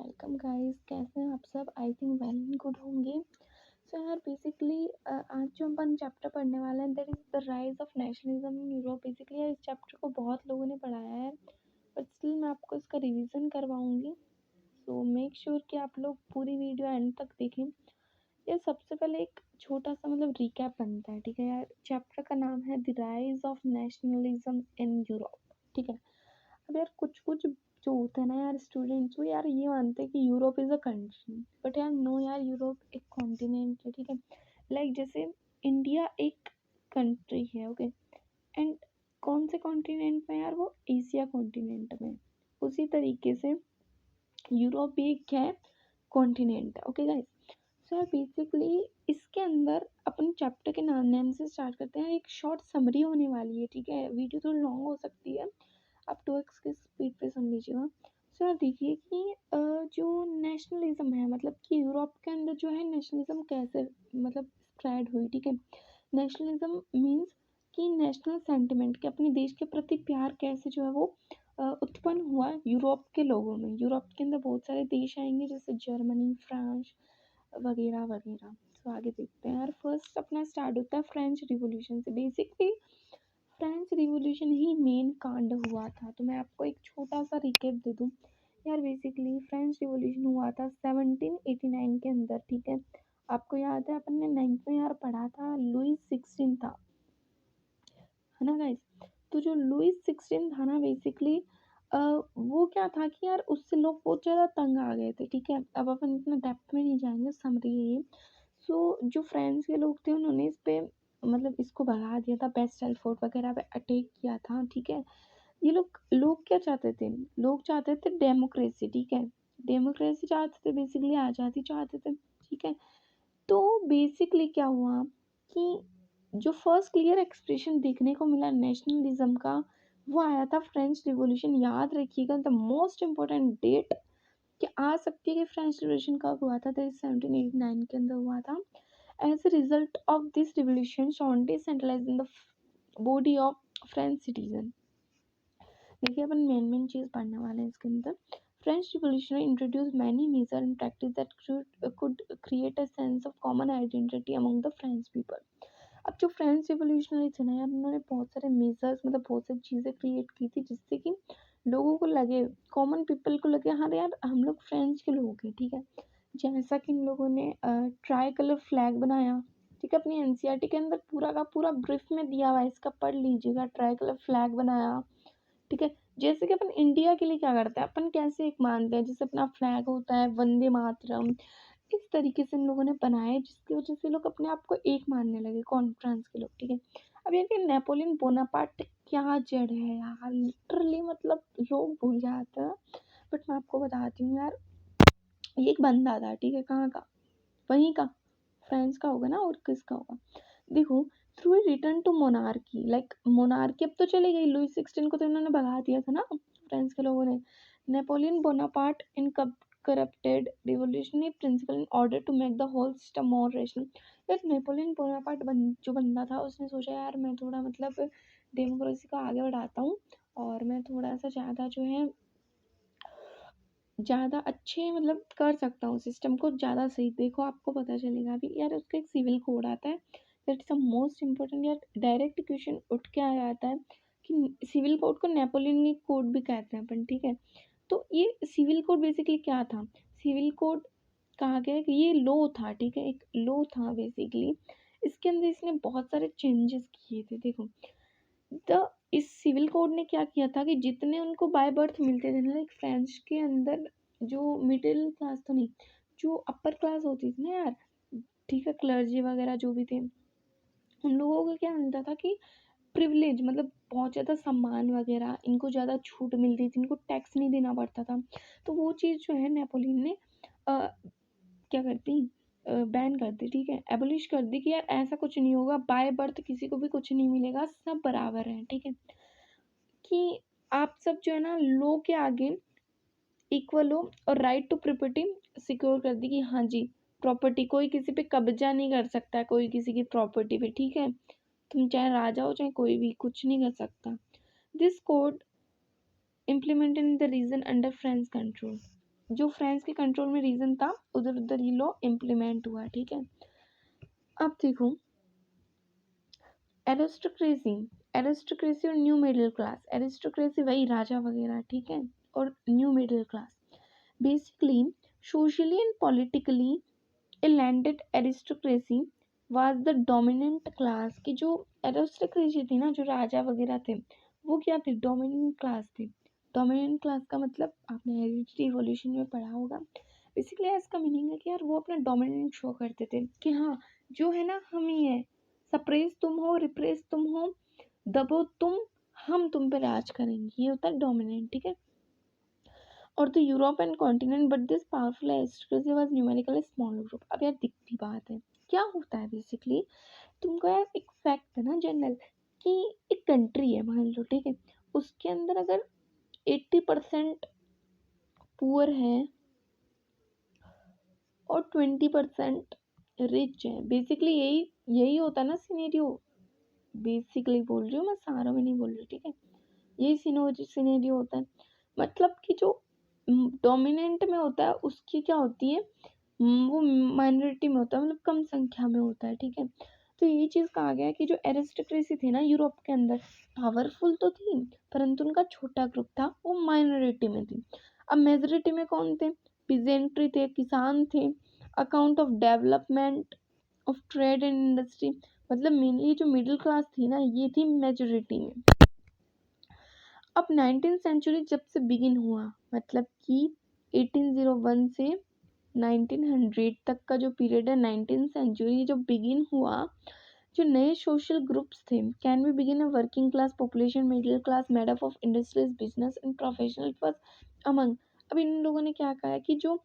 Welcome guys. कैसे हैं आप सब? I think well and good होंगे। सो यार बेसिकली आज जो अपन चैप्टर पढ़ने वाले हैं that is the rise of nationalism in Europe. Basically यार इस चैप्टर को बहुत लोगों ने पढ़ाया है बट स्टिल मैं आपको इसका रिवीजन करवाऊंगी। सो मेक श्योर कि आप लोग पूरी वीडियो एंड तक देखें। ये सबसे पहले एक छोटा सा रिकैप बनता है, ठीक है यार। चैप्टर का नाम है the rise of nationalism in Europe, ठीक है। अब यार कुछ कुछ जो होता है ना यार, स्टूडेंट्स वो यार ये मानते हैं कि Europe is a country, but यार नो यार, यूरोप एक कॉन्टिनेंट है, ठीक है। लाइक जैसे इंडिया एक कंट्री है, ओके, एंड कौन से कॉन्टिनेंट में यार? वो एशिया कॉन्टिनेंट में। उसी तरीके से यूरोप भी एक है कॉन्टिनेंट है, ओके गाइस। सो यार बेसिकली इसके अंदर अपन चैप्टर के नाम से स्टार्ट करते हैं। एक शॉर्ट समरी होने वाली है, ठीक है। वीडियो थोड़ी लॉन्ग हो सकती है, आप 2x की स्पीड पे सुन लीजिएगा। सो यार देखिए कि जो नेशनलिज्म है, मतलब कि यूरोप के अंदर जो है नेशनलिज्म कैसे स्प्रेड हुई, ठीक है। नेशनलिज्म मीन्स कि नेशनल सेंटिमेंट, कि अपने देश के प्रति प्यार कैसे जो है वो उत्पन्न हुआ यूरोप के लोगों में। यूरोप के अंदर बहुत सारे देश आएंगे जैसे जर्मनी, फ्रांस वगैरह वगैरह। तो आगे देखते हैं यार। फर्स्ट अपना स्टार्ट होता है फ्रेंच रिवॉल्यूशन से। बेसिकली फ्रेंच रिवॉल्यूशन ही मेन कांड हुआ था। तो मैं आपको एक छोटा सा रिकेप दे दूं यार। बेसिकली फ्रेंच रिवॉल्यूशन हुआ था 1789 के अंदर, ठीक है। आपको याद है अपन ने 9th में यार पढ़ा था लुई 16 था, है ना गाइस। तो जो लुई 16 था ना, बेसिकली वो क्या था कि यार उससे लोग बहुत ज़्यादा तंग आ गए थे, ठीक है। अब अपन इतना डेप्थ में नहीं जाएंगे, समरी है ये। सो जो फ्रेंच के लोग थे उन्होंने इस पे इसको भगा दिया था, बेस्टाइल फोर्ट वगैरह पे अटैक किया था, ठीक है। ये लोग क्या चाहते थे? लोग चाहते थे डेमोक्रेसी, ठीक है। डेमोक्रेसी चाहते थे, बेसिकली आज़ादी चाहते थे, ठीक है। तो बेसिकली क्या हुआ कि जो फर्स्ट क्लियर एक्सप्रेशन देखने को मिला नेशनलिज्म का, वो आया था फ्रेंच रिवॉल्यूशन। याद रखिएगा, द मोस्ट इम्पोर्टेंट डेट कि आ सकती है कि फ्रेंच रिवॉल्यूशन कब हुआ था, तो 1789 के अंदर हुआ था। As a result of this revolution शॉन्टे centralise in the body of French citizen. देखिए अपन मेन चीज़ पढ़ने वाले हैं इसके अंदर। French revolution introduce many major and practice that could create a sense of common identity among the French people. अब जो फ्रेंच रिवॉल्यूशनरी थे ना यार, उन्होंने बहुत सारे मेजर्स, बहुत सारी चीज़ें क्रिएट की थी जिससे कि लोगों को लगे, कॉमन पीपल को लगे हाँ यार हम लोग फ्रेंच के लोग हैं, ठीक है। जैसा कि इन लोगों ने ट्राई कलर फ्लैग बनाया, ठीक है। अपनी एनसीईआरटी के अंदर पूरा का पूरा ब्रीफ में दिया हुआ है, इसका पढ़ लीजिएगा। ट्राई कलर फ्लैग बनाया, ठीक है। जैसे कि अपन इंडिया के लिए क्या करते हैं, अपन कैसे एक मानते हैं, जैसे अपना फ्लैग होता है वंदे मातरम, इस तरीके से इन लोगों ने बनाए जिसकी वजह से लोग अपने आप को एक मानने लगे, कॉन्फ्रेंस के लोग, ठीक है। अब यार कि नेपोलियन बोनापार्ट क्या जड़ है यार, लिटरली लोग भूल जाते हैं, बट मैं आपको बताती हूँ यार। ये एक बंदा था, ठीक है। कहाँ का? वहीं का, फ्रांस का होगा ना, और किसका होगा? देखो, through return to monarchy, like monarchy अब तो चली गई, लुई 16 को तो इन्होंने भगा दिया था ना फ्रांस के लोगों ने। Napoleon Bonaparte in corrupted revolutionary principle in order to make the whole system more rational. यार नेपोलियन बोनापार्ट जो बंदा था, उसने सोचा यार मैं थोड़ा डेमोक्रेसी को आगे बढ़ाता हूँ और मैं थोड़ा सा ज़्यादा जो है ज़्यादा अच्छे कर सकता हूँ सिस्टम को ज़्यादा सही। देखो आपको पता चलेगा अभी यार, उसका एक सिविल कोड आता है, that is the most important. यार डायरेक्ट क्वेश्चन उठ के आ जाता है कि सिविल कोड को नेपोलियनिक कोड भी कहते हैं अपन, ठीक है। तो ये सिविल कोड बेसिकली क्या था? सिविल कोड कहा गया है कि ये लॉ था, ठीक है, एक लॉ था बेसिकली। इसके अंदर इसने बहुत सारे चेंजेस किए थे। देखो, द इस सिविल कोड ने क्या किया था कि जितने उनको बाय बर्थ मिलते थे, लाइक फ्रेंच के अंदर जो मिडिल क्लास तो नहीं, जो अपर क्लास होती थी ना यार, ठीक है, क्लर्जी वगैरह जो भी थे, उन लोगों को क्या मिलता था कि प्रिविलेज, बहुत ज़्यादा सम्मान वगैरह, इनको ज़्यादा छूट मिलती थी, इनको टैक्स नहीं देना पड़ता था। तो वो चीज़ जो है नेपोलियन ने क्या करती, बैन कर दी, ठीक है, एबोलिश कर दी कि यार ऐसा कुछ नहीं होगा, बाय बर्थ किसी को भी कुछ नहीं मिलेगा, सब बराबर हैं, ठीक है। कि आप सब जो है ना लॉ के आगे इक्वल हो, और राइट टू प्रॉपर्टी सिक्योर कर दी कि हाँ जी, प्रॉपर्टी कोई किसी पे कब्जा नहीं कर सकता, कोई किसी की प्रॉपर्टी पे, ठीक है। तुम चाहे राजा हो चाहे कोई भी, कुछ नहीं कर सकता। This code implemented in the region under French control। जो फ्रांस के कंट्रोल में रीजन था उधर उधर ये लॉ इम्प्लीमेंट हुआ, ठीक है। अब देखो एरिस्टोक्रेसी, एरिस्टोक्रेसी और न्यू मिडिल क्लास। एरिस्टोक्रेसी वही राजा वगैरह, ठीक है, और new middle class basically socially and politically A landed aristocracy was the dominant class. की जो एरिस्टोक्रेसी थी ना, जो राजा वगैरह थे, वो क्या थे, डोमिनेंट क्लास थे। डोमिनेंट क्लास का मतलब आपने हेरिडिटी इवोल्यूशन में पढ़ा होगा। बेसिकली इसका मीनिंग है कि यार वो अपना डोमिनेंट शो करते थे कि हाँ जो है ना हम ही है, सप्रेस तुम हो, रिप्रेस तुम हो, दबो तुम, हम तुम पे राज करेंगे, ये होता है डोमिनेंट, ठीक है। और the European continent but this powerful aristocracy was numerically small group. अब यार दिखती बात है, क्या होता है बेसिकली, तुमको यार एक फैक्ट है ना जनरल कि एक कंट्री है मान लो, ठीक है, उसके अंदर अगर 80% पुअर है और 20% रिच है, बेसिकली यही यही होता है ना सिनेरियो। बेसिकली बोल रही हूँ मैं, सारा में नहीं बोल रही, ठीक है, यही सिनेरियो होता है। मतलब कि जो डोमिनेंट में होता है उसकी क्या होती है, वो माइनॉरिटी में होता है, मतलब कम संख्या में होता है, ठीक है। तो ये चीज़ कहा गया है कि जो एरिस्टोक्रेसी थी ना यूरोप के अंदर, पावरफुल तो थी परंतु उनका छोटा ग्रुप था, वो माइनॉरिटी में थी। अब मेजोरिटी में कौन थे, पीजेंट्री थे, किसान थे, account of development of trade and industry. मतलब मेनली जो मिडिल क्लास थी ना ये थी मेजोरिटी में। अब 19th सेंचुरी जब से बिगिन हुआ, मतलब कि 1801 से 1900 तक का जो पीरियड है, 19th सेंचुरी जो बिगिन हुआ, जो नए सोशल ग्रुप्स थे, can be begin a working class population, middle class made up of industries, business and professional for among. अब इन लोगों ने क्या कहा है कि जो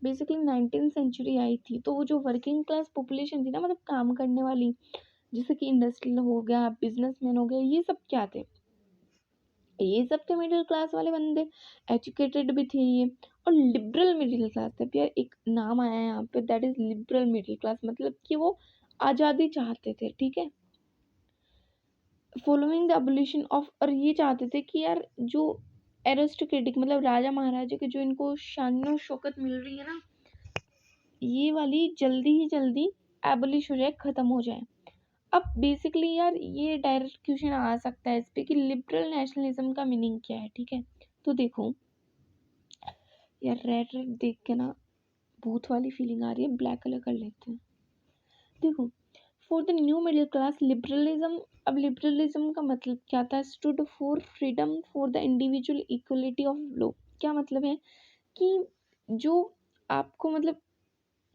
बेसिकली 19th सेंचुरी आई थी तो वो जो वर्किंग क्लास पॉपुलेशन थी ना, मतलब काम करने वाली, जैसे कि इंडस्ट्रियल हो गया, बिजनेसमैन हो गया, ये सब क्या थे, ये सब थे मिडिल क्लास वाले बंदे, एजुकेटेड भी थे ये, और लिबरल मिडिल क्लास थे। यार एक नाम आया है यहाँ पे, that is liberal middle class, मतलब कि वो आज़ादी चाहते थे, ठीक है, फॉलोइंग द एबोलिशन ऑफ, और ये चाहते थे कि यार जो एरिस्टोक्रेटिक मतलब राजा महाराजा के जो इनको शान शौकत मिल रही है ना, ये वाली जल्दी ही जल्दी एबोलिश हो जाए, ख़त्म हो जाए। अब बेसिकली यार ये डायरेक्ट क्वेश्चन आ सकता है इस पे कि लिबरल नेशनलिज्म का मीनिंग क्या है, ठीक है। तो देखो यार रेड रेड देख के ना भूत वाली फीलिंग आ रही है, ब्लैक कलर कर लेते हैं। देखो for the new middle class liberalism, अब लिबरलिज्म का मतलब क्या था, stood for freedom for the individual equality of law. क्या मतलब है कि जो आपको मतलब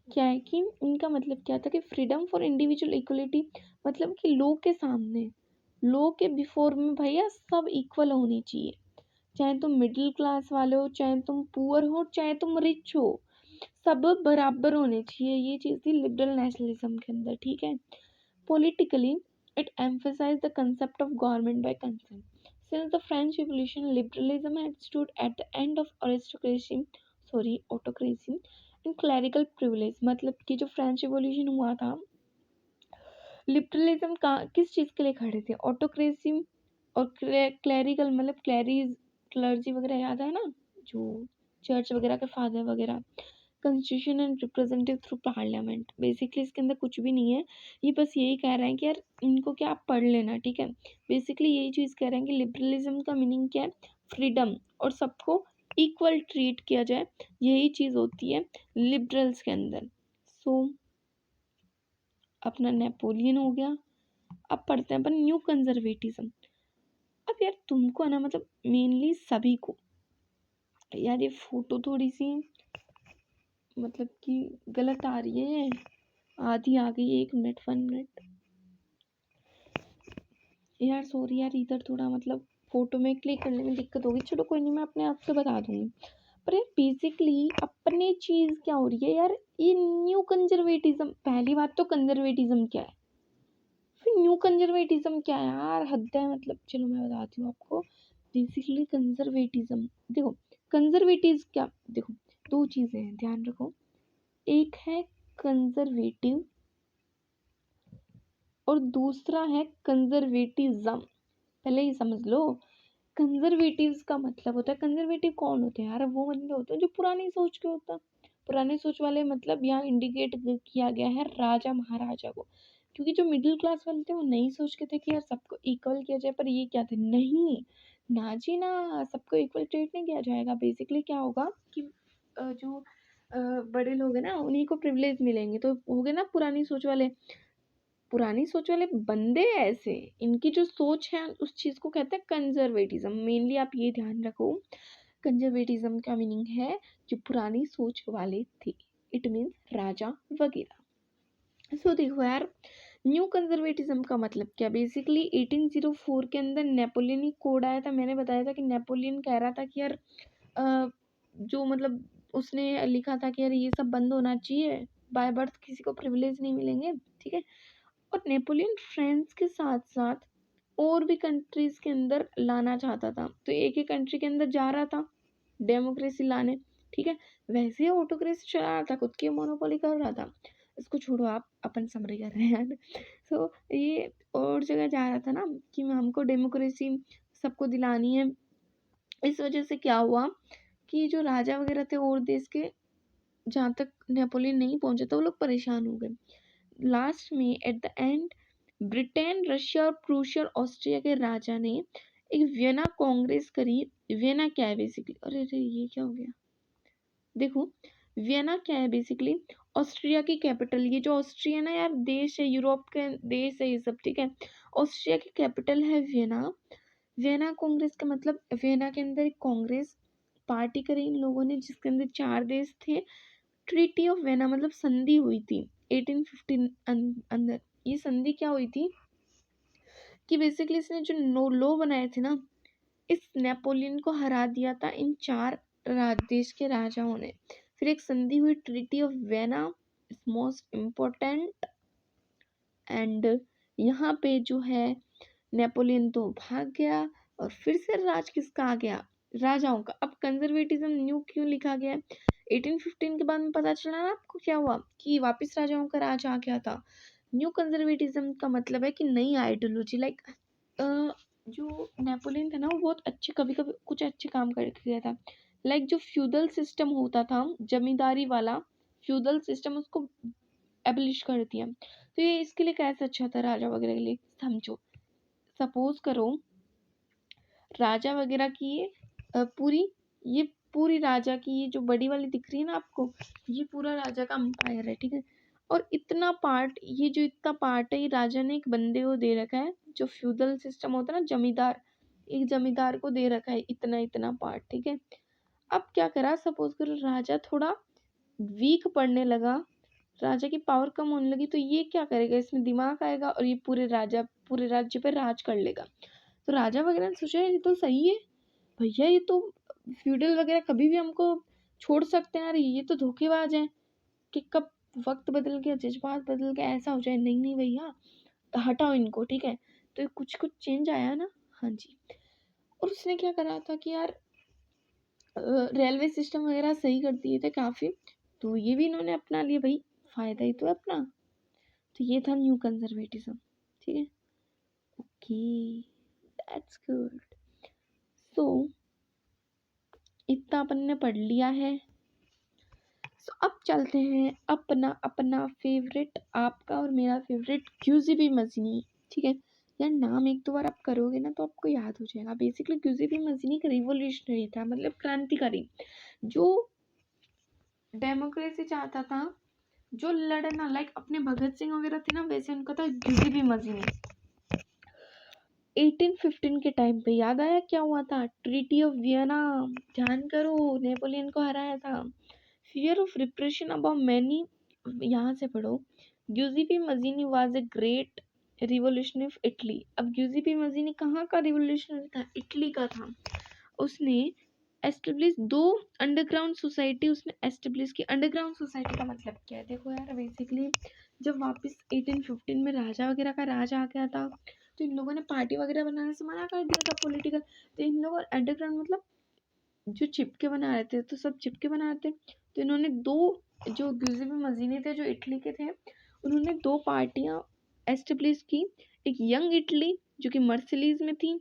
क्या है कि इनका मतलब क्या था कि फ्रीडम फॉर इंडिविजुअल इक्वलिटी, मतलब कि लॉ के सामने, लॉ के बिफोर में भैया सब इक्वल होनी चाहिए, चाहे तुम मिडिल क्लास वाले हो, चाहे तुम पुअर हो, चाहे तुम रिच हो, सब बराबर होने चाहिए। ये चीज़ थी लिबरल नेशनलिज्म के अंदर, ठीक है। Politically it emphasise the concept of government by consent. Since the French revolution liberalism had stood at the end of aristocracy, sorry autocracy and clerical privilege. मतलब कि जो फ्रेंच रिवॉल्यूशन हुआ था, लिबरलिज्म का किस चीज़ के लिए खड़े थे, ऑटोक्रेसी और क्लैरिकल, मतलब क्लर्जी वगैरह याद है ना, जो चर्च वगैरह के फादर वगैरह, constitution and representative through parliament. Basically इसके अंदर कुछ भी नहीं है, ये बस यही कह रहे हैं कि यार इनको क्या आप पढ़ लेना, ठीक है। बेसिकली यही चीज़ कह रहे हैं कि लिबरलिज्म का मीनिंग क्या है, फ्रीडम और सबको इक्वल ट्रीट किया जाए, यही चीज़ होती है लिबरल्स के अंदर। सो अपना नेपोलियन हो गया। अब पढ़ते हैं अपन न्यू कंजर्वेटिज्म। अब यार तुमको है ना, मतलब मेनली सभी को, यार ये फोटो थोड़ी सी मतलब कि गलत आ रही है, आधी आ गई है, 1 मिनट 1 मिनट यार, सॉरी यार, इधर थोड़ा मतलब फोटो में क्लिक करने में दिक्कत होगी, चलो कोई नहीं, मैं अपने आप से बता दूंगी। पर यार बेसिकली अपने चीज़ क्या हो रही है यार, ये न्यू कंजर्वेटिज्म, पहली बात तो कंजर्वेटिज्म क्या है, फिर न्यू कंजर्वेटिज्म क्या है यार, हद है। मतलब चलो मैं बताती हूँ आपको, बेसिकली कंजर्वेटिज्म, देखो कंजर्वेटिव क्या, देखो दो चीज़ें हैं, ध्यान रखो, एक है कंजर्वेटिव और दूसरा है कंजर्वेटिज्म। पहले ही समझ लो, कंजर्वेटिव्स का मतलब होता है, कंजर्वेटिव कौन होते हैं यार? वो बंदे होते हैं जो पुरानी सोच के होता है। पुराने सोच वाले मतलब यहाँ इंडिकेट किया गया है राजा महाराजा को, क्योंकि जो मिडिल क्लास वाले थे वो नहीं सोच के थे कि यार सबको इक्वल किया जाए, पर ये क्या थे, नहीं ना जी ना, सबको इक्वल ट्रीट नहीं किया जाएगा। बेसिकली क्या होगा कि जो बड़े लोग हैं ना उन्हीं को प्रिविलेज मिलेंगे, तो हो गए ना पुरानी सोच वाले। पुरानी सोच वाले बंदे ऐसे, इनकी जो सोच है उस चीज को कहते हैं कंजर्वेटिज्म। मेनली आप ये ध्यान रखो, कंजर्वेटिज्म का मीनिंग है जो पुरानी सोच वाले थे, इट मीन्स राजा वगैरह। सो देखो यार, न्यू कंजर्वेटिज्म का मतलब क्या, बेसिकली 1804 के अंदर नेपोलियनिक कोड आया था। मैंने बताया था कि नेपोलियन कह रहा था कि यार जो मतलब उसने लिखा था कि यार ये सब बंद होना चाहिए, बाय बर्थ किसी को प्रिविलेज नहीं मिलेंगे, ठीक है। और नेपोलियन फ्रांस के साथ साथ और भी कंट्रीज के अंदर लाना चाहता था, तो एक ही कंट्री के अंदर जा रहा था डेमोक्रेसी लाने, ठीक है। वैसे ऑटोक्रेसी चला रहा था, खुद की मोनोपोली कर रहा था। इसको छोड़ो, आप अपन समरी कर रहे हैं। सो ये और जगह जा रहा था ना कि हमको डेमोक्रेसी सबको दिलानी है। इस वजह से क्या हुआ कि जो राजा वगैरह थे और देश के, जहाँ तक नेपोलियन नहीं पहुंचा था, वो लोग परेशान हो गए। लास्ट में eight the and Britain, Russia और प्रूशिया और ऑस्ट्रिया के राजा ने एक वियना कांग्रेस करी। वियना क्या है बेसिकली, अरे अरे ये क्या हो गया, देखो वियना क्या है बेसिकली, ऑस्ट्रिया की कैपिटल। ये जो ऑस्ट्रिया ना यार देश है, यूरोप के देश है ये सब, ठीक है। ऑस्ट्रिया की कैपिटल है वियना। वियना कांग्रेस का मतलब, वियना के अंदर एक कांग्रेस पार्टी करी इन लोगों ने, जिसके अंदर 4 देश थे। ट्रीटी ऑफ वियना मतलब संधि हुई थी 1815 अंदर। ये संधि क्या हुई थी कि बेसिकली इसने जो नो लॉ बनाए थे ना, इस नेपोलियन को हरा दिया था इन 4 देश के राजाओं ने। फिर एक संधि हुई treaty of Vienna, most important. And यहाँ पे जो है नेपोलियन तो भाग गया और फिर से राज किसका आ गया, राजाओं का। अब कंजर्वेटिज्म न्यू क्यों लिखा गया है, 1815 के बाद में पता चला ना आपको क्या हुआ कि वापस राजाओं का राज आ गया था। न्यू कंजर्वेटिज्म का मतलब है कि नई आइडियोलॉजी, लाइक जो नेपोलियन था ना वो बहुत अच्छे, कभी कभी कुछ अच्छे काम करके गया था। लाइक जो फ्यूडल सिस्टम होता था, जमींदारी वाला फ्यूडल सिस्टम, उसको एबलिश कर दिया। तो ये इसके लिए कैसे अच्छा था राजा वगैरह के लिए, समझो। सपोज करो राजा वगैरह की ये पूरी राजा की, ये जो बड़ी वाली दिख रही है ना आपको, ये पूरा राजा का अंपायर है, ठीक है। और इतना पार्ट, ये जो इतना पार्ट है, ये राजा ने एक बंदे को दे रखा है। जो फ्यूडल सिस्टम होता है ना, जमींदार, एक जमींदार को दे रखा है इतना इतना पार्ट, ठीक है। अब क्या करा, सपोज करो राजा थोड़ा वीक पड़ने लगा, राजा की पावर कम होने लगी, तो ये क्या करेगा, इसमें दिमाग आएगा और ये पूरे राज्य पे राज कर लेगा। तो राजा वगैरह ने सोचा ये तो सही है भैया, ये तो फ्यूडल वगैरह कभी भी हमको छोड़ सकते हैं यार, ये तो धोखेबाज है कि कब वक्त बदल गया, जज्बात बदल गया, ऐसा हो जाए। नहीं नहीं भैया, हटाओ इनको, ठीक है। तो कुछ कुछ चेंज आया ना, हाँ जी। और उसने क्या करा था कि यार रेलवे सिस्टम वगैरह सही कर दिए थे काफ़ी, तो ये भी इन्होंने अपना लिया, भाई फायदा ही तो है अपना। तो ये था न्यू कंजर्वेटिज्म, ठीक है। Okay, that's good. सो इतना अपन ने पढ़ लिया है। सो अब चलते हैं अपना अपना फेवरेट, आपका और मेरा फेवरेट ग्यूजिबी मजीनी, ठीक है। यार नाम एक दो बार आप करोगे ना तो आपको याद हो जाएगा। बेसिकली ग्यूजिबी मजीनी एक रिवोल्यूशनरी था, मतलब क्रांतिकारी, जो डेमोक्रेसी चाहता था, जो लड़ना, लाइक अपने भगत सिंह वगैरह थे ना, वैसे उनका था ग्यूजिबी मजीनी। 1815 के टाइम पे याद आया क्या हुआ था, ट्रीटी ऑफ वियना, ध्यान करो, नेपोलियन को हराया था। Fear of repression about many, यहाँ से पढ़ो। Giuseppe Mazzini was a great revolutionary of Italy. अब ग्यूजिपी मजीनी कहाँ का रिवोल्यूशनरी था, इटली का था। उसने एस्टेब्लिश 2 अंडरग्राउंड सोसाइटी उसने एस्टेब्लिश की। अंडरग्राउंड सोसाइटी का मतलब क्या है, देखो यार बेसिकली जब वापस 1815 में राजा वगैरह का राज आ गया था, तो इन लोगों ने पार्टी वगैरह बनाने से मना कर दिया था पॉलिटिकल। तो इन लोगों अंडरग्राउंड मतलब जो चिपके बना रहे थे, तो सब चिपके बना रहे थे। तो इन्होंने 2, जो ग्यूजिबी मजीनी थे जो इटली के थे, उन्होंने 2 पार्टियां एस्टेब्लिश की। एक यंग इटली जो कि मर्सिलीज में थी,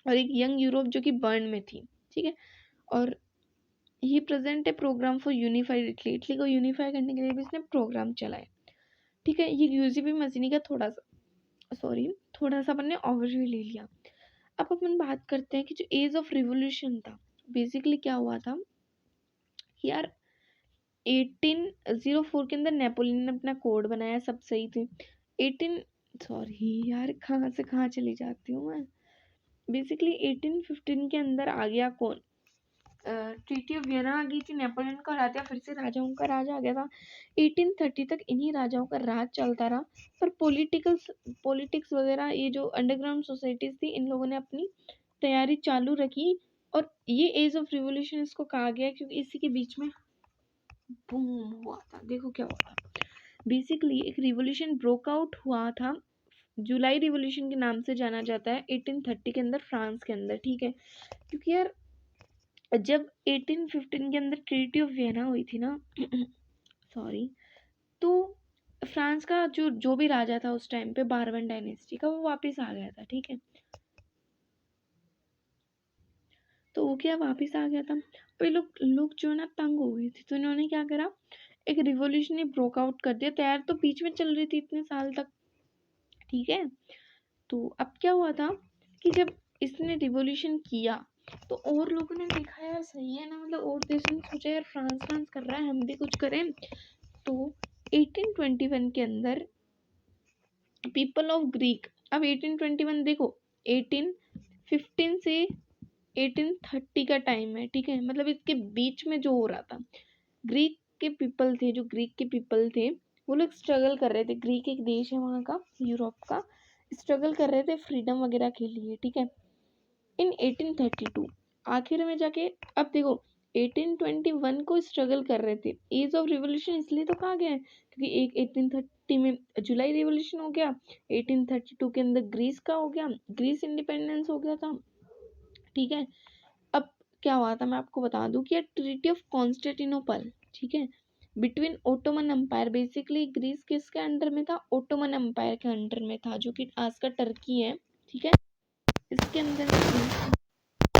और एक यंग यूरोप जो कि बर्न में थी, ठीक है। और he present a programme for unified Italy, Italy को यूनिफाई करने के लिए भी इसने प्रोग्राम चलाए, ठीक है। ये यूजीबी मजीनी का थोड़ा सा अपन ने ओवरव्यू ले लिया। अब अपन बात करते हैं कि जो एज ऑफ रिवोल्यूशन था, बेसिकली क्या हुआ था कि यार 1804 के अंदर नेपोलियन ने अपना कोड बनाया, सब सही थे। 18 सॉरी यार कहाँ से कहाँ चली जाती हूँ मैं। बेसिकली 1815 के अंदर आ गया कौन, ट्रीटी ऑफ वियना आ गई थी, नेपोलियन को हरा दिया, फिर से राजाओं का राज आ गया था। 1830 तक इन्हीं राजाओं का राज चलता रहा, पर पॉलिटिक्स वगैरह ये जो अंडरग्राउंड सोसाइटीज थी, इन लोगों ने अपनी तैयारी चालू रखी, और ये एज ऑफ रिवोल्यूशन इसको कहा गया क्योंकि इसी के बीच में बूम हुआ था। देखो क्या हुआ था, बेसिकली एक रिवोल्यूशन ब्रोक आउट हुआ था, जुलाई रिवोल्यूशन के नाम से जाना जाता है 1830 के अंदर फ्रांस के अंदर, ठीक है। क्योंकि यार जब 1815 के अंदर ट्रीटी ऑफ वियना हुई थी ना सॉरी, तो फ्रांस का जो भी राजा था उस टाइम पे बारवन डायनेस्टी का, वो वापस आ गया था, ठीक है। तो वो क्या वापस आ गया था, पर लोग जो है ना तंग हो गए थे, तो इन्होंने क्या करा, एक रिवोल्यूशन ब्रोक आउट कर दिया। तैयार तो बीच में चल रही थी इतने साल तक, ठीक है। तो अब क्या हुआ था कि जब इसने रिवोल्यूशन किया तो और लोगों ने देखा यार सही है ना, मतलब और देशों ने सोचा यार फ्रांस कर रहा है, हम भी कुछ करें। तो 1821 के अंदर पीपल ऑफ ग्रीक, अब 1821 देखो 1815 से 1830 का टाइम है, ठीक है। मतलब इसके बीच में जो हो रहा था, ग्रीक के पीपल थे, जो ग्रीक के पीपल थे वो लोग स्ट्रगल कर रहे थे। ग्रीक एक देश है वहाँ का, यूरोप का, स्ट्रगल कर रहे थे फ्रीडम वगैरह के लिए, ठीक है। इन 1832 आखिर में जाके, अब देखो 1821 को स्ट्रगल कर रहे थे, एज ऑफ रिवोल्यूशन इसलिए तो कहा गया है क्योंकि एक 1830 में जुलाई रिवोल्यूशन हो गया, 1832 के अंदर ग्रीस का हो गया, ग्रीस इंडिपेंडेंस हो गया था, ठीक है। अब क्या हुआ था मैं आपको बता दूं कि ट्रीटी ऑफ कॉन्स्टेंटिनोपल, ठीक है, between Ottoman empire, basically Greece किसके अंडर में था, ओटोमन एम्पायर के अंडर में था, जो कि आज का टर्की है, ठीक है, इसके अंदर।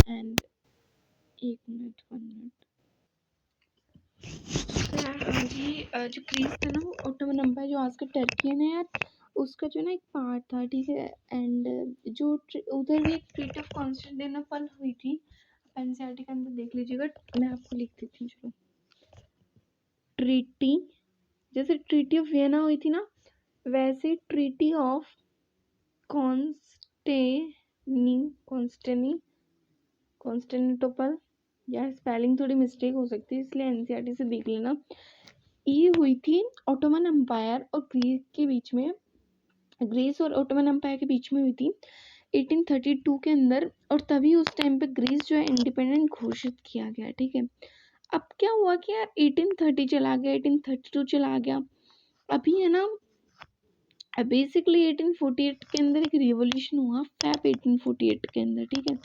एंड एक मिनट 1 मिनट, तो यार हाँ जी, जो ग्रीस था ना वो ओटोमन एम्पायर, जो आज का टर्की है ना यार, उसका जो ना एक पार्ट था, ठीक है। एंड जो उधर भी एक ट्रीटी ऑफ कॉन्स्टेंटिनोपल हुई थी, एनसीईआरटी के अंदर देख लीजिएगा, मैं आपको लिख देती हूँ। चलो, ट्रीटी, जैसे ट्रीटी ऑफ वियना हुई थी ना, वैसे ट्रीटी ऑफ कॉन्स्टेंटिनोपल, यार स्पेलिंग थोड़ी मिस्टेक हो सकती है इसलिए एनसीईआरटी से देख लेना, ये हुई थी ओटोमन एम्पायर और ग्रीस के बीच में, ग्रीस और ओटोमन एम्पायर के बीच में हुई थी 1832 के अंदर, और तभी उस टाइम पे ग्रीस जो है इंडिपेंडेंट घोषित किया गया, ठीक है। अब क्या हुआ कि यार 1830 चला गया, 1832 चला गया, अभी है ना बेसिकली 1848 के अंदर एक रिवॉल्यूशन हुआ, फैब 1848 के अंदर, ठीक है।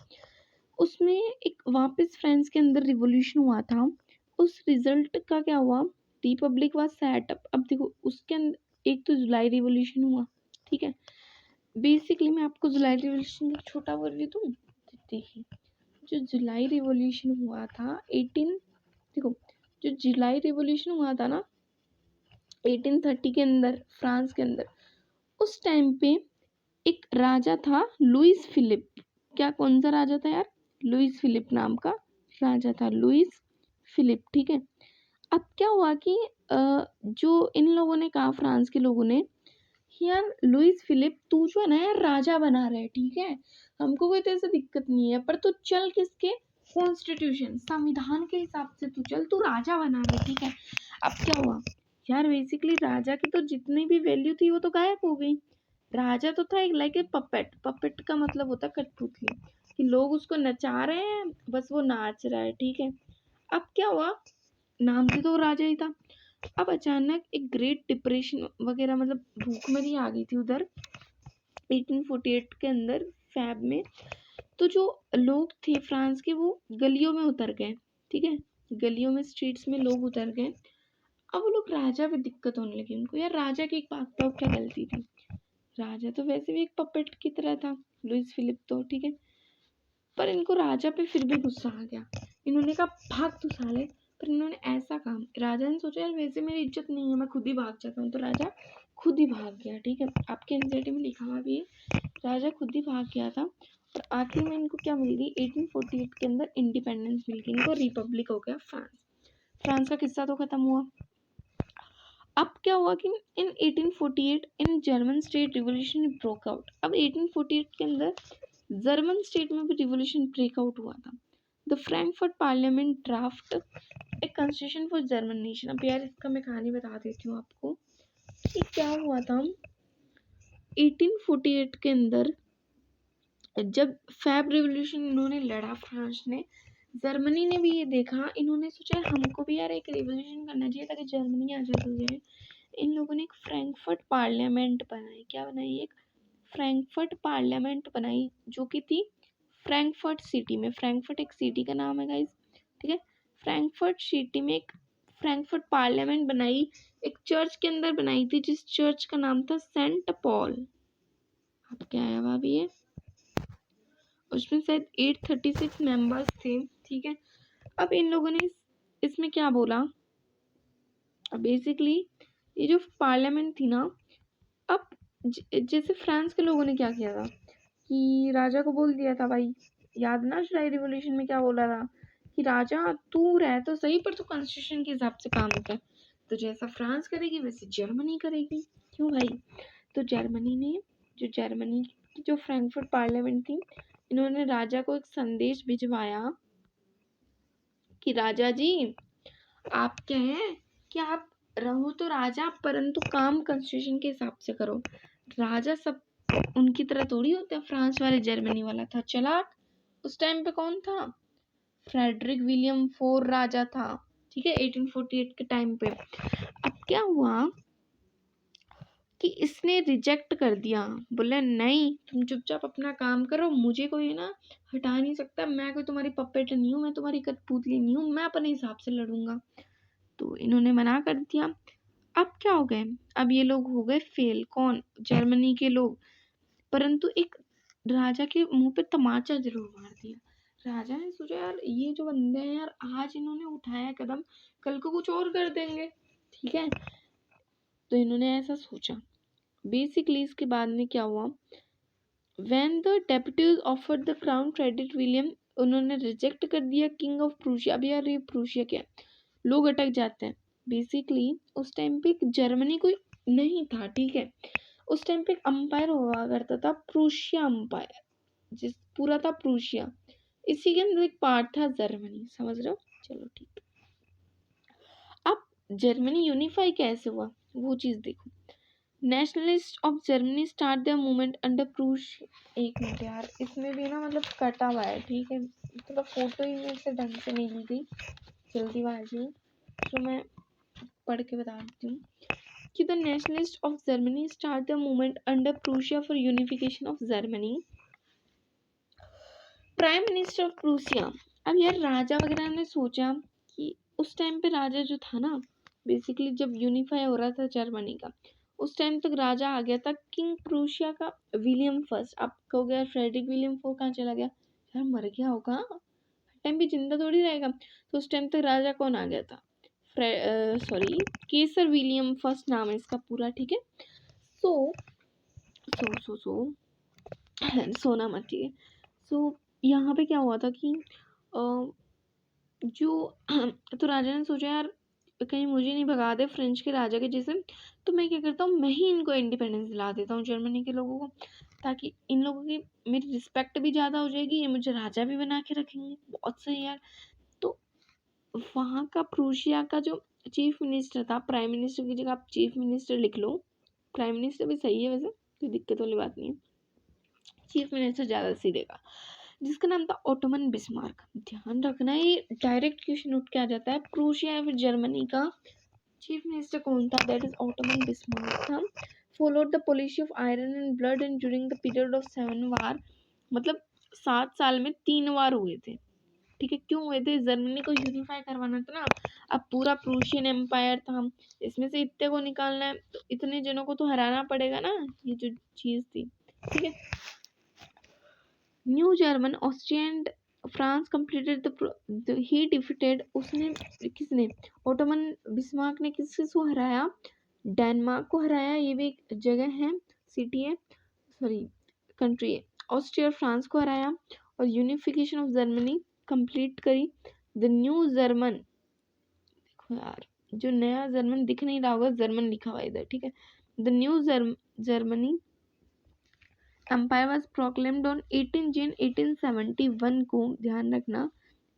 उसमें एक वापस फ्रांस के अंदर रिवॉल्यूशन हुआ था, उस रिजल्ट का क्या हुआ, रिपब्लिक वाज सेट अप। अब देखो उसके अंदर एक तो जुलाई रिवॉल्यूशन हुआ, ठीक है। बेसिकली मैं आपको जुलाई रिवॉल्यूशन का छोटा ओवरव्यू दूं, देखिए जो जुलाई रिवॉल्यूशन हुआ था 18, देखो जो जुलाई रिवॉल्यूशन हुआ था ना 1830 के अंदर फ्रांस के अंदर, उस टाइम पे एक राजा था लुइस फिलिप, क्या कौन सा राजा था यार, लुइस फिलिप नाम का राजा था, लुइस फिलिप, ठीक है। अब क्या हुआ कि जो इन लोगों ने कहा, फ्रांस के लोगों ने, यार लुइस फिलिप तू जो है ना यार राजा बना रहे, ठीक है, हमको कोई तो ऐसे दिक्कत नहीं है, पर तू चल किसके, कॉन्स्टिट्यूशन संविधान के हिसाब से तू चल, तू राजा बना रहे, ठीक है। अब क्या हुआ यार, बेसिकली राजा की तो जितनी भी वैल्यू थी वो तो गायब हो गई। राजा तो था एक लाइक ए पपेट, पपेट का मतलब होता है कठपुतली, कि लोग उसको नचा रहे हैं, बस वो नाच रहा है, ठीक है। अब क्या हुआ, नाम से तो राजा ही था। अब अचानक एक ग्रेट डिप्रेशन वगैरह, मतलब भूखमरी आ गई थी उधर 1848 के अंदर फैब में। तो जो लोग थे फ्रांस के वो गलियों में उतर गए, ठीक है, गलियों में स्ट्रीट्स में लोग उतर गए। अब वो लोग राजा पे दिक्कत होने लगी उनको, यार राजा की एक बात तो क्या गलती थी, राजा तो वैसे भी एक पपेट की तरह था लुइस फिलिप तो, ठीक है। पर इनको राजा पे फिर भी गुस्सा आ गया। इन्होंने कहा भाग तू साले, पर इन्होंने ऐसा काम, राजा ने सोचा यार वैसे मेरी इज्जत नहीं है, मैं खुद ही भाग जाता हूँ, तो राजा खुद ही भाग गया। ठीक है, आपके एनसीईआरटी में लिखा हुआ भी है, राजा खुद ही भाग गया था। और आखिर में इनको क्या मिल गई, 1848 के अंदर इंडिपेंडेंस मिल गई इनको, रिपब्लिक हो गया फ्रांस का किस्सा तो खत्म हुआ। अब क्या हुआ कि in 1848 in German state revolution broke out. अब 1848 के अंदर जर्मन स्टेट में भी रिवॉल्यूशन ब्रेकआउट हुआ था। The Frankfurt parliament draft a constitution for German nation. अब यार इसका मैं कहानी बता देती हूँ आपको कि क्या हुआ था 1848 के अंदर। जब फैब रिवॉल्यूशन इन्होंने लड़ा, फ्रांस ने, जर्मनी ने भी ये देखा, इन्होंने सोचा हमको भी यार एक रिवॉल्यूशन करना चाहिए ताकि जर्मनी आज़ाद हो जाए। इन लोगों ने एक फ्रैंकफर्ट पार्लियामेंट बनाई। क्या बनाई, एक फ्रैंकफर्ट पार्लियामेंट बनाई, जो कि थी फ्रैंकफर्ट सिटी में। फ्रैंकफर्ट एक सिटी का नाम है गाइस, ठीक है। फ्रैंकफर्ट सिटी में एक फ्रैंकफर्ट पार्लियामेंट बनाई, एक चर्च के अंदर बनाई थी, जिस चर्च का नाम था सेंट पॉल। अब क्या है भाभी, ये उसमें शायद 836 मेंबर्स थे, ठीक है। अब इन लोगों ने इसमें क्या बोला, बेसिकली ये जो पार्लियामेंट थी ना, अब जैसे फ्रांस के लोगों ने क्या किया था कि राजा को बोल दिया था, भाई याद ना जुलाई रिवॉल्यूशन में क्या बोला था कि राजा तू रह तो सही पर तू कॉन्स्टिट्यूशन के हिसाब से काम कर। तो जैसा फ्रांस करेगी वैसे जर्मनी करेगी, क्यों भाई। तो जर्मनी ने, जर्मनी की जो फ्रैंकफर्ट पार्लियामेंट थी, इन्होंने राजा को एक संदेश भिजवाया कि राजा जी आप क्या है कि आप रहो तो राजा, परंतु काम कॉन्स्टिट्यूशन के हिसाब से करो। राजा सब उनकी तरह थोड़ी होता है, फ्रांस वाले जर्मनी वाला था चालाक। उस टाइम पे कौन था, फ्रेडरिक विलियम फोर राजा था, ठीक है, 1848 के टाइम पे। अब क्या हुआ कि इसने रिजेक्ट कर दिया, बोले नहीं तुम चुपचाप अपना काम करो, मुझे कोई ना हटा नहीं सकता, मैं कोई तुम्हारी पपेट नहीं हूँ, मैं तुम्हारी कठपुतली नहीं हूँ, मैं अपने हिसाब से लड़ूंगा। तो इन्होंने मना कर दिया। अब क्या हो गए, अब ये लोग हो गए फेल, कौन, जर्मनी के लोग। परंतु एक राजा के मुंह पे तमाचा जरूर मार दिया। राजा ने सोचा यार ये जो बंदे हैं यार, आज इन्होंने उठाया कदम, कल को कुछ और कर देंगे, ठीक है। तो इन्होंने ऐसा सोचा। बेसिकली इसके बाद में क्या हुआ, when the deputies offered the crown Frederick William, उन्होंने रिजेक्ट कर दिया किंग ऑफ प्रूशिया। अब यार ये प्रूशिया क्या है, लोग अटक जाते हैं। बेसिकली उस टाइम पे जर्मनी कोई नहीं था, ठीक है। उस टाइम पे एक अंपायर हुआ करता था, प्रूशिया अंपायर, जिस पूरा था प्रूशिया, इसी के अंदर एक पार्ट था जर्मनी, समझ रहे हो। चलो ठीक है। अब जर्मनी यूनिफाई कैसे हुआ वो चीज देखो। Nationalist of Germany start the movement under Prussia. एक मिनट यार, इसमें भी ना मतलब कटा हुआ है, ठीक है, थोड़ा फोटो ही मेरे से ढंग से नहीं ली गई, जल्दीबाजी, तो मैं पढ़ के बता देती हूँ कि the nationalist of Germany start the movement under Prussia for unification of Germany. Prime minister of Prussia. अब यार राजा वगैरह ने सोचा कि उस टाइम पे राजा जो था ना, बेसिकली जब यूनिफाई हो रहा था जर्मनी का, उस टाइम तक राजा आ गया था किंग प्रूशिया का विलियम फर्स्ट। अब कहोगे यार फ्रेडरिक विलियम फोर कहाँ चला गया, यार मर गया होगा, टाइम भी जिंदा थोड़ी रहेगा। तो उस टाइम तक राजा कौन आ गया था, सॉरी केसर विलियम फर्स्ट नाम है इसका पूरा, ठीक है। सो सो सो सो सोना मत, ठीक है। सो यहाँ पे क्या हुआ था कि जो तो राजा ने सोचा यार कहीं मुझे नहीं भगा दे फ्रेंच के राजा के जैसे, तो मैं क्या करता हूँ, मैं ही इनको इंडिपेंडेंस दिला देता हूँ जर्मनी के लोगों को, ताकि इन लोगों की मेरी रिस्पेक्ट भी ज़्यादा हो जाएगी, ये मुझे राजा भी बना के रखेंगे। बहुत सही यार। तो वहाँ का प्रूशिया का जो चीफ मिनिस्टर था, प्राइम मिनिस्टर की जगह आप चीफ मिनिस्टर लिख लो, प्राइम मिनिस्टर भी सही है वैसे, कोई दिक्कत वाली बात नहीं है, चीफ मिनिस्टर ज़्यादा सही रहेगा, जिसका नाम था ओटोमन बिस्मार्क। ध्यान रखना ये डायरेक्ट क्वेश्चन उठ के आ जाता है, प्रूशिया या फिर जर्मनी का चीफ मिनिस्टर कौन था, दैट इज ओटोमन बिस्मार्क था। Followed the policy of iron and blood and during the period of 7 वार, मतलब 7 साल में 3 वार हुए थे, ठीक है। क्यों हुए थे, जर्मनी को यूनिफाई करवाना था ना। अब पूरा प्रूशियन एम्पायर था, इसमें से इतने को निकालना है, तो इतने जनों को तो हराना पड़ेगा ना, ये जो चीज थी, ठीक है। New German Austria and France completed the he defeated, उसने किसने, ओटोमन बिस्मार्क ने किसको हराया, डेनमार्क को हराया, ये भी एक जगह है, सिटी है, सॉरी कंट्री है, ऑस्ट्रिया और फ्रांस को हराया और यूनिफिकेशन ऑफ जर्मनी कंप्लीट करी। द न्यू जर्मन, देखो यार जो नया जर्मन दिख नहीं रहा होगा, जर्मन लिखा हुआ है इधर, ठीक है। The new Germany empire was proclaimed on 18 June 1871 को, ध्यान रखना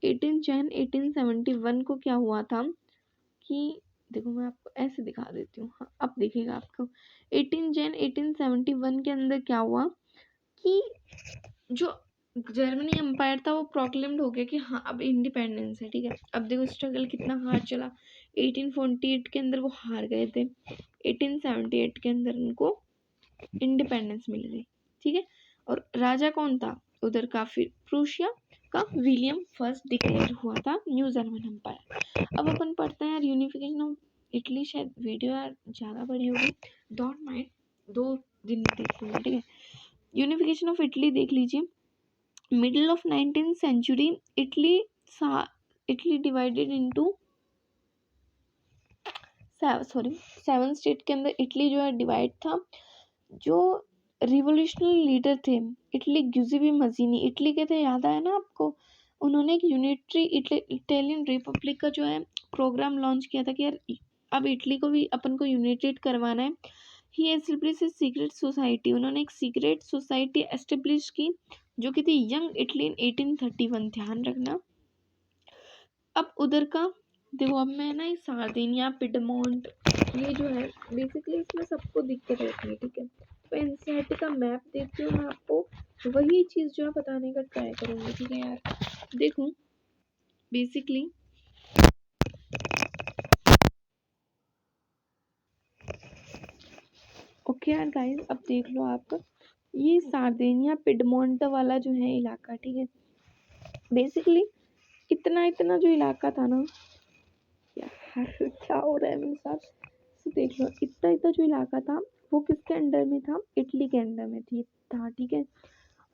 18 जून 1871 को क्या हुआ था कि, देखो मैं आपको ऐसे दिखा देती हूँ, हाँ अब दिखेगा आपको। 18 जून 1871 के अंदर क्या हुआ कि जो जर्मनी एम्पायर था वो प्रोक्लेम्ड हो गया कि हाँ अब इंडिपेंडेंस है, ठीक है। अब देखो स्ट्रगल कितना हार्ड चला, 1848 के अंदर वो हार गए थे, 1878 के अंदर उनको इंडिपेंडेंस मिल गई, ठीक है। और राजा कौन था उधर का, फिर प्रूशिया का विलियम फर्स्ट डिक्लेयर हुआ था न्यू जर्मन एम्पायर। अब अपन पढ़ते हैं यार यूनिफिकेशन ऑफ इटली, शायद वीडियो यार ज़्यादा बड़ी होगी, डोंट माइंड, 2 दिन में देख लूँगा, ठीक है। यूनिफिकेशन ऑफ इटली देख लीजिए, middle of 19th century Italy divided into 7 state के अंदर इटली जो है डिवाइड था। जो रिवोल्यूशनरी लीडर थे इटली गिउसेपी मजीनी, इटली के थे, याद आया ना आपको, उन्होंने एक यूनिटरी इटालियन रिपब्लिक का जो है प्रोग्राम लॉन्च किया था कि यार अब इटली को भी अपन को यूनाइटेड करवाना है। ही एस्टेब्लिश ए सीक्रेट सोसाइटी, उन्होंने एक सीक्रेट सोसाइटी एस्टेब्लिश की जो कि थी यंग इटली इन 1831, ध्यान रखना। अब उधर का देखो, अब मैं ना ये सार्डिनिया पिडमोंट ये जो है बेसिकली इसमें सबको दिक्कत रहती है, ठीक है। तो एनसीईआरटी का मैप देती हूँ मैं आपको, वही चीज़ जो है बताने का ट्राई करूँगी, ठीक है यार। देखो बेसिकली ओके यार गाइस, अब देख लो आप, ये सार्डिनिया पिडमोंट वाला जो है इलाका, ठीक है। बेसिकली इतना जो इलाका था ना, यार क्या हो रहा है मेरे साथ, तो देख लो इतना जो इलाका था वो किसके अंडर में था, इटली के अंडर में थी था, ठीक है।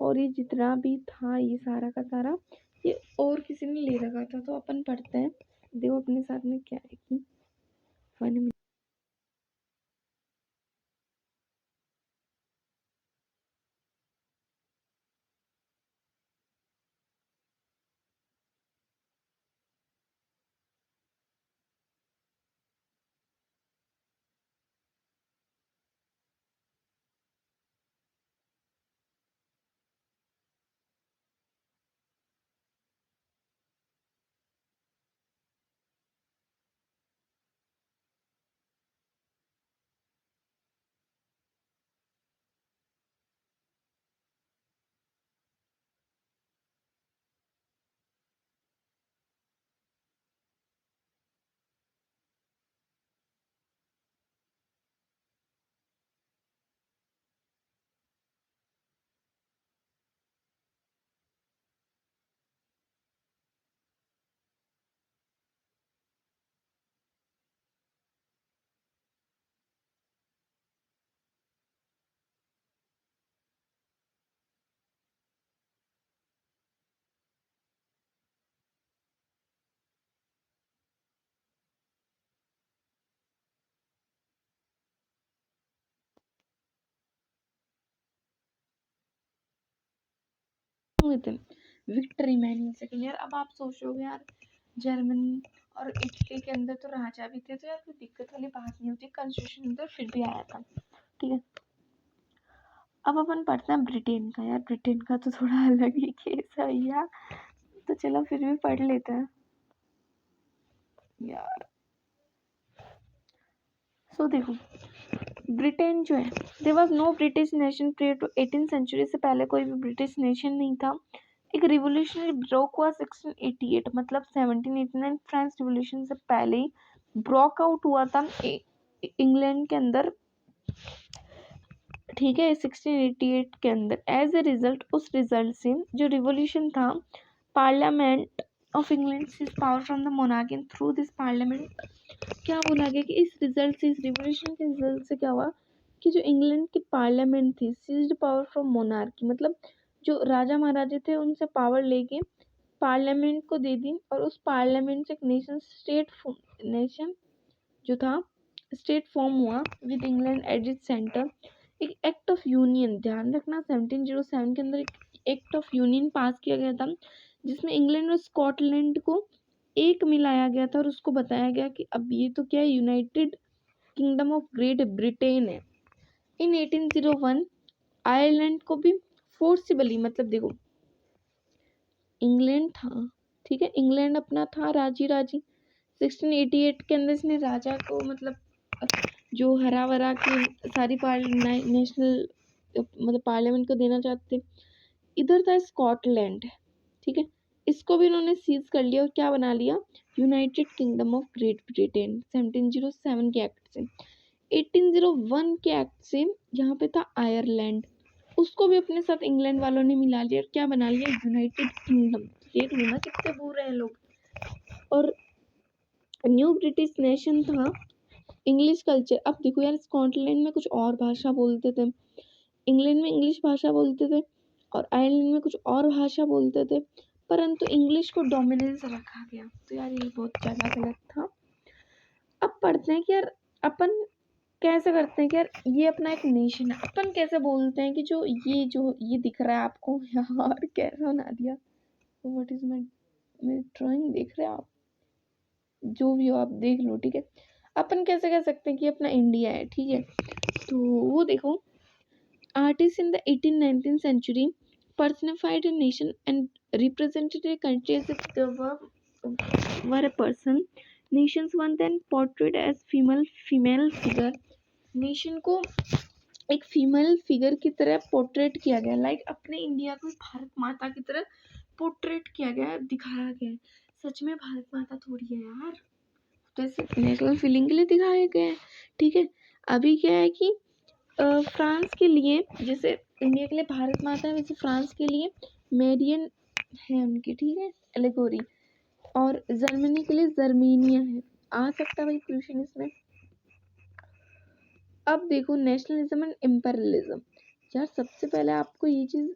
और ये जितना भी था ये सारा का सारा ये और किसी ने ले रखा था। तो अपन पढ़ते हैं, देखो अपने साथ में क्या है कि 1 मिनट। विक्ट्री मैन सेकेंड, यार अब आप सोचोगे यार जर्मनी और इटली के अंदर तो राजा भी थे, तो यार कोई दिक्कत वाली बात नहीं होती, कॉन्स्टिट्यूशन तो फिर भी आया था, ठीक है। अब अपन पढ़ते हैं ब्रिटेन का, यार ब्रिटेन का तो थोड़ा अलग ही केस है यार, तो चलो फिर भी पढ़ लेते हैं यार। सो देखो ब्रिटेन जो है, there was no British nation prior to 18th century, से पहले कोई भी ब्रिटिश नेशन नहीं था। एक रिवोल्यूशनरी ब्रोक हुआ 1688, मतलब 1789 फ्रेंच रिवोल्यूशन से पहले ही ब्रोक आउट हुआ था इंग्लैंड के अंदर, ठीक है, 1688 के अंदर। एज ए रिजल्ट, उस रिजल्ट से जो रिवोल्यूशन था, parliament of England seize power from the monarchy, through this parliament क्या बोला गया कि इस रिजल्ट से, इस रिवोल्यूशन के रिजल्ट से क्या हुआ कि जो इंग्लैंड की पार्लियामेंट थी सीज्ड पावर फ्रॉम मोनार्की, मतलब जो राजा महाराजे थे उनसे पावर लेके पार्लियामेंट को दे दी, और उस पार्लियामेंट से एक नेशन जो था स्टेट फॉर्म हुआ with England at its centre. एक एक्ट ऑफ यूनियन, ध्यान रखना 1707 के अंदर एक एक्ट ऑफ यूनियन पास किया गया था, जिसमें इंग्लैंड और स्कॉटलैंड को एक मिलाया गया था, और उसको बताया गया कि अब ये तो क्या है, United kingdom of great Britain है। इन 1801 आयरलैंड को भी फोर्सिबली, मतलब देखो इंग्लैंड था, ठीक है, इंग्लैंड अपना था राजी राजी, 1688 के अंदर इसने राजा को मतलब जो हरा भरा की सारी नेशनल मतलब पार्लियामेंट को देना चाहते। इधर था स्कॉटलैंड, ठीक है, इसको भी इन्होंने सीज कर लिया और क्या बना लिया, United kingdom of great Britain 1707 के एक्ट से। 1801 के एक्ट से यहाँ पे था आयरलैंड, उसको भी अपने साथ इंग्लैंड वालों ने मिला लिया और क्या बना लिया, यूनाइटेड किंगडम। देख लो ना कितने बुरे हैं लोग। और न्यू ब्रिटिश नेशन था इंग्लिश कल्चर। अब देखो यार, स्कॉटलैंड में कुछ और भाषा बोलते थे, इंग्लैंड में इंग्लिश भाषा बोलते थे, और आयरलैंड में कुछ और भाषा बोलते थे, परंतु इंग्लिश को डोमिनेंस रखा गया। तो यार ये बहुत ज़्यादा गलत था। अब पढ़ते हैं कि यार अपन कैसे करते हैं कि यार ये अपना एक नेशन है, अपन कैसे बोलते हैं कि जो ये दिख रहा है आपको, यार कैसा बना दिया, व्हाट इज मेरी ड्राइंग देख रहे हैं आप, जो भी हो आप देख लो, ठीक है। अपन कैसे कह सकते हैं कि अपना इंडिया है, ठीक है। तो वो देखो, artists in the 18th-19th century personified a nation and represented a country as if they were a person. Nations were then portrayed as female figure. Nation को एक फीमेल फिगर की तरह पोर्ट्रेट किया गया, लाइक अपने इंडिया को भारत माता की तरह पोर्ट्रेट किया गया, दिखाया गया। सच में भारत माता थोड़ी है यार, तो ऐसे नेशनल फीलिंग के लिए दिखाया गया है, ठीक है। अभी क्या है कि फ्रांस के लिए जैसे इंडिया के लिए भारत माता है, वैसे फ्रांस के लिए मेरियन है उनकी, ठीक है, एलेगोरी, और जर्मनी के लिए जर्मेनिया है। आ सकता है भाई क्वेश्चन इसमें। अब देखो नेशनलिज्म एंड इम्पेरियलिज्म। यार सबसे पहले आपको ये चीज़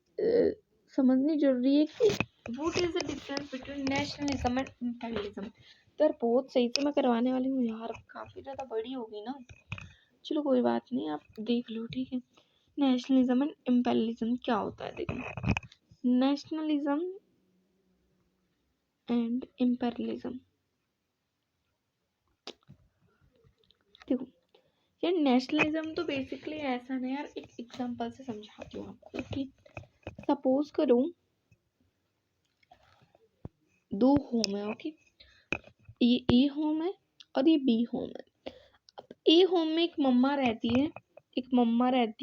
समझनी जरूरी है कि what is the difference between nationalism and imperialism. तो यार बहुत सही से मैं करवाने वाली हूँ यार, काफ़ी ज़्यादा बड़ी होगी ना, चलो कोई बात नहीं, आप देख लो, ठीक है। नेशनलिज्म एंड इम्पेरियलिज्म क्या होता है, देखो नेशनलिज्म एंड इम्पेरियलिज्म। देखो यार नेशनलिज्म तो बेसिकली ऐसा ना यार, एक एग्जांपल से समझाती हूँ आपको कि सपोज करो दो होम है, ओके, ये ए होम है और ये बी होम है। ए होम में एक मम्मा रहती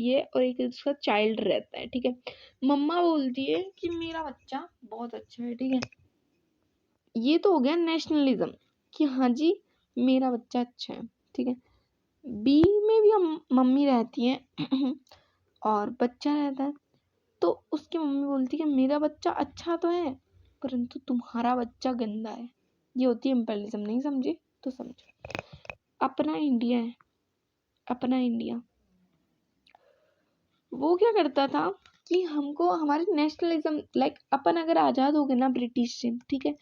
है, और एक उसका चाइल्ड रहता है, ठीक है। मम्मा बोलती है कि मेरा बच्चा बहुत अच्छा है, ठीक है, ये तो हो गया नेशनलिज्म कि हाँ जी मेरा बच्चा अच्छा है, ठीक है। बी में भी हम मम्मी रहती है और बच्चा रहता है, तो उसकी मम्मी बोलती है कि मेरा बच्चा अच्छा तो है परंतु तुम्हारा बच्चा गंदा है। ये होती है इम्पेरियलिज्म, नहीं समझे तो समझो। अपना इंडिया है, अपना इंडिया वो क्या करता था कि हमको हमारे नेशनलिज्म, लाइक अपन अगर आज़ाद हो गए ना ब्रिटिश से, ठीक है,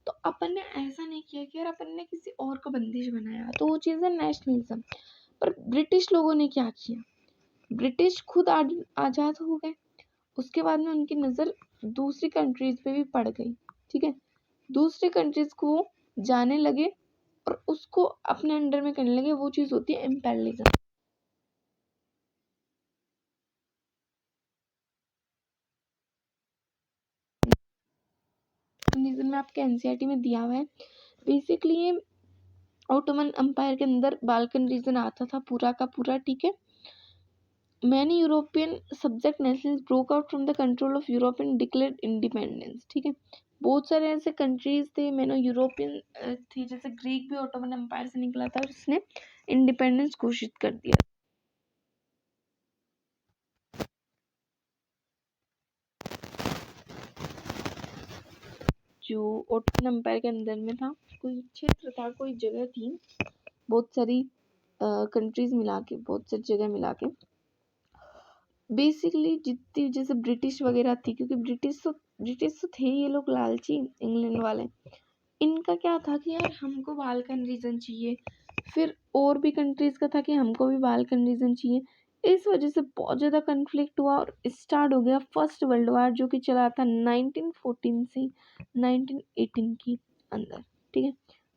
तो अपन ने ऐसा नहीं किया कि यार अपन ने किसी और को बंदिश बनाया, तो वो चीज़ है नेशनलिज्म। पर ब्रिटिश लोगों ने क्या किया, ब्रिटिश खुद आज़ाद हो गए, उसके बाद में उनकी नज़र दूसरी कंट्रीज पे भी पड़ गई, ठीक है। दूसरी कंट्रीज को जाने लगे और उसको अपने अंडर में करने लगे, वो चीज़ होती है इम्पेरियलिज्म। में आपके एनसीईआरटी में दिया हुआ है। बेसिकली ये ऑटोमन एम्पायर के अंदर बाल्कन रीजन आता था पूरा का पूरा, ठीक है। Many European subject Nations broke out from the control of Europe and declared independence, ठीक है। बहुत सारे ऐसे कंट्रीज थे मैनो यूरोपियन थे, जैसे ग्रीक भी ऑटोमन एम्पायर से निकला था और उसने इंडिपेंडेंस घोषित कर दिया। जो ऑटोमन एम्पायर के अंदर में था, कोई क्षेत्र था, कोई जगह थी, बहुत सारी कंट्रीज मिला के, बहुत सारी जगह मिला के बेसिकली जितनी जैसे ब्रिटिश वगैरह थी, क्योंकि ब्रिटिश तो थे ये लोग लालची, इंग्लैंड वाले। इनका क्या था कि यार हमको बाल्कन रीजन चाहिए, फिर और भी कंट्रीज का था कि हमको भी बाल्कन रीजन चाहिए। इस वजह से बहुत ज़्यादा कन्फ्लिक्ट हुआ और स्टार्ट हो गया फर्स्ट वर्ल्ड वार, जो कि चला था 1914 से 1918 की अंदर। ठीक है,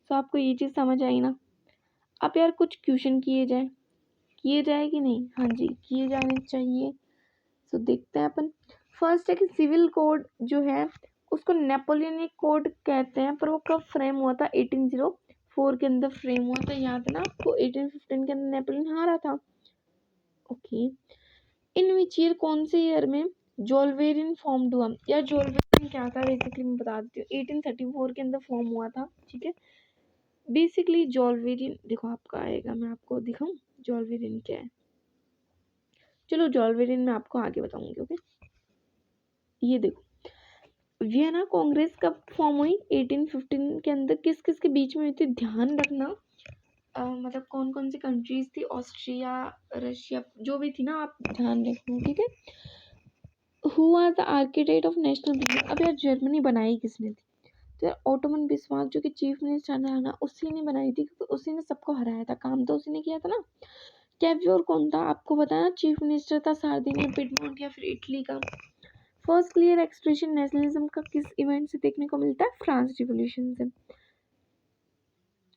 तो आपको ये चीज़ समझ आई ना। अब यार कुछ क्वेश्चन किए जाए कि नहीं? हाँ जी, किए जाने चाहिए। तो देखते हैं अपन। फर्स्ट है कि सिविल कोड जो है उसको नेपोलियनिक कोड कहते हैं, पर वो कब फ्रेम हुआ था? 1804 के अंदर फ्रेम हुआ था। याद है ना आपको? 1815 के अंदर नेपोलियन हारा था। ओके, इन विच ईयर, कौन से ईयर में जोल्वेरियन फॉर्म हुआ? या जोल्वेरियन क्या था बेसिकली मैं बता देती हूँ। 1834 के अंदर फॉर्म हुआ था। ठीक है, बेसिकली जोल्वेरियन देखो आपका आएगा, मैं आपको दिखाऊं जोल्वेरियन क्या है। चलो जोल्वेरियन मैं आपको आगे बताऊंगी। ओके, ये देखो, वियना कांग्रेस कब फॉर्म हुई? 1815 के अंदर। किस किस के बीच में हुई थी? ध्यान रखना, मतलब कौन कौन सी कंट्रीज थी, ऑस्ट्रिया, रशिया, जो भी थी ना, आप ध्यान रखना। ठीक है, who are the architect of national business? अब यार जर्मनी बनाई किसने थी? तो यार ओटोमन बिस्मार्क, जो कि चीफ मिनिस्टर था ना, उसी ने बनाई थी, क्योंकि उसी ने सबको हराया था, काम तो उसी ने किया था ना। कैवियोर कौन था? आपको बताना, चीफ मिनिस्टर था सार्डिनिया, पिडमोंट या फिर इटली का। फर्स्ट क्लियर एक्सप्रेशन नेशनलिज्म का किस इवेंट से देखने को मिलता है? फ्रांस रिवॉल्यूशन से।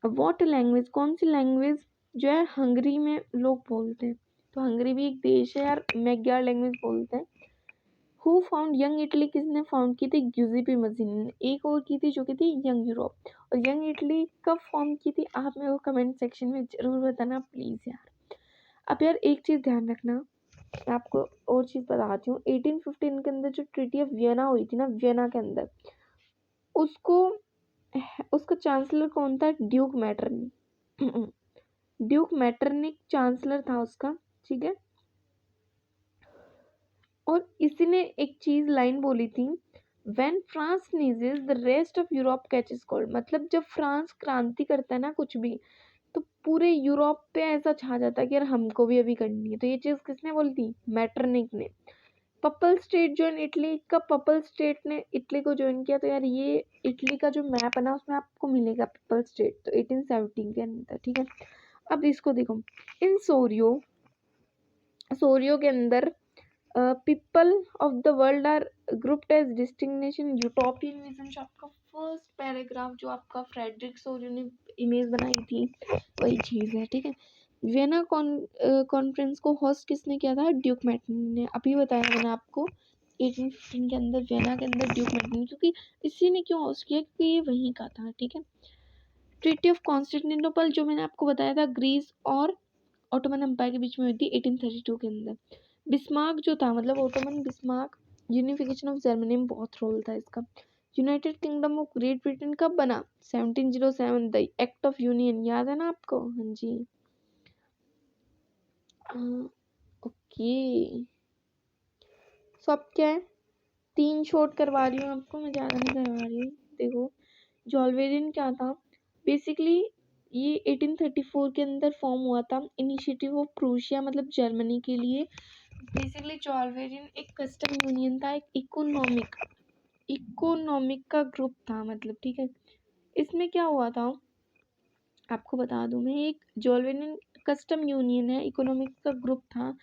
वॉट लैंग्वेज, कौन सी लैंग्वेज जो है हंगरी में लोग बोलते हैं? तो हंगरी भी एक देश है यार, मैग्यार लैंग्वेज बोलते हैं। हु फाउंड यंग इटली, किसने फाउंड की थी? ग्यूजिपी मजीनी ने। एक और की थी जो की थी यंग यूरोप। और यंग इटली कब फॉर्म की थी? आप मेरे को कमेंट सेक्शन में जरूर बताना प्लीज यार। अब यार एक चीज ध्यान रखना, मैं आपको और चीज बताती हूँ। 1815 के अंदर जो ट्रीटी ऑफ वियना हुई थी ना, वियना के अंदर, उसको उसका चांसलर कौन था? Duke Metternich. Duke Metternich chancellor था उसका। ठीक है, और इसी ने एक चीज लाइन बोली थी, when France sneezes the rest of Europe catches cold. मतलब जब फ्रांस क्रांति करता है ना कुछ भी, तो पूरे यूरोप पे ऐसा छा जाता है कि यार हमको भी अभी करनी है। तो ये चीज किसने बोली थी? मैटरनिक ने। पपल स्टेट ज्वाइन इटली, कब पपल स्टेट ने इटली को ज्वाइन किया? तो यार ये इटली का जो मैप है ना, उसमें आपको मिलेगा पपल स्टेट, तो 1817 के अंदर। ठीक है, अब इसको देखो, इन सोरियो के अंदर people of the world are grouped as distinction utopian vision. जो आपका फर्स्ट पैराग्राफ जो आपका फ्रेडरिक सोरियो ने इमेज बनाई थी, वही चीज़ है। ठीक है, वियना कॉन्फ्रेंस को होस्ट किसने किया था? ड्यूक मैटरनिक ने। अभी बताया मैंने आपको, 1815 के अंदर वियना के अंदर ड्यूक मैटरनिक, क्योंकि इसी ने क्यों होस्ट किया? क्योंकि ये वहीं का था। ठीक है, ट्रीटी ऑफ कॉन्स्टेंटिनोपल जो मैंने आपको बताया था, ग्रीस और ऑटोमन एम्पायर के बीच में हुई थी 1832 के अंदर। बिस्मार्क जो था, मतलब Ottoman Bismarck, unification of Germany में बहुत रोल था इसका। United kingdom of great Britain कब बना? 1707, द एक्ट ऑफ यूनियन। याद है ना आपको? हाँ जी। ओके, सो अब क्या है, 3 शॉट करवा रही हूँ आपको, मैं ज़्यादा नहीं करवा रही हूँ। देखो, जॉल्वेरियन क्या था? बेसिकली ये 1834 के अंदर फॉर्म हुआ था, इनिशिएटिव ऑफ प्रूशिया, मतलब जर्मनी के लिए। बेसिकली जॉल्वेरियन एक कस्टम यूनियन था, एक इकोनॉमिक का ग्रुप था, मतलब। ठीक है, इसमें क्या हुआ था आपको बता दूं मैं, एक जॉल्वेरियन कस्टम यूनियन है, इकोनॉमिक का ग्रुप था।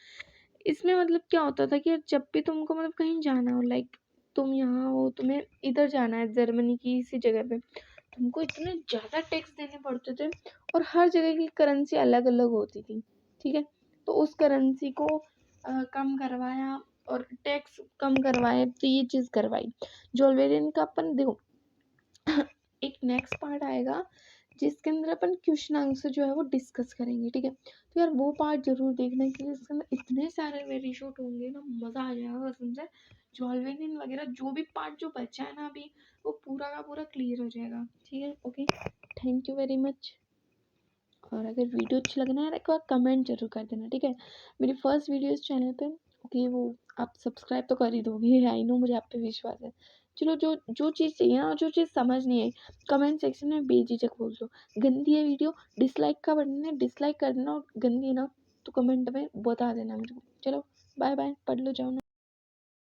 इसमें मतलब क्या होता था कि जब भी तुमको मतलब कहीं जाना हो, लाइक तुम यहाँ हो, तुम्हें इधर जाना है जर्मनी की इसी जगह पे, तुमको इतने ज़्यादा टैक्स देने पड़ते थे, और हर जगह की करेंसी अलग अलग होती थी। ठीक है, तो उस करेंसी को कम करवाया और टैक्स कम करवाए, तो ये चीज़ करवाई जॉल्वेरियन का। अपन देखो एक नेक्स्ट पार्ट आएगा जिसके अंदर अपन क्वेश्चन आंसर जो है वो डिस्कस करेंगे। ठीक है, तो यार वो पार्ट जरूर देखना, क्योंकि इसके अंदर इतने सारे वेरी शॉर्ट होंगे ना, मज़ा आ जाएगा कसम से। जॉल्वेरियन वगैरह जो भी पार्ट जो बचा है ना अभी, वो पूरा का पूरा क्लियर हो जाएगा। ठीक है, okay, thank you very much. और अगर वीडियो अच्छी लगना है एक बार कमेंट जरूर कर देना। ठीक है, मेरी फर्स्ट वीडियो इस चैनल पे, ओके, वो आप सब्सक्राइब तो कर ही दोगे, आई नो, मुझे आप पे विश्वास है। चलो, जो जो चीज़ चाहिए ना, जो चीज़ समझ नहीं आई, कमेंट सेक्शन में बेझिझक बोल दो। गंदी है वीडियो, डिसलाइक का बटन है, डिसलाइक कर देना, और गंदी है ना तो कमेंट में बता देना मेरे को। चलो, बाय बाय, पढ़ लो जाओ ना।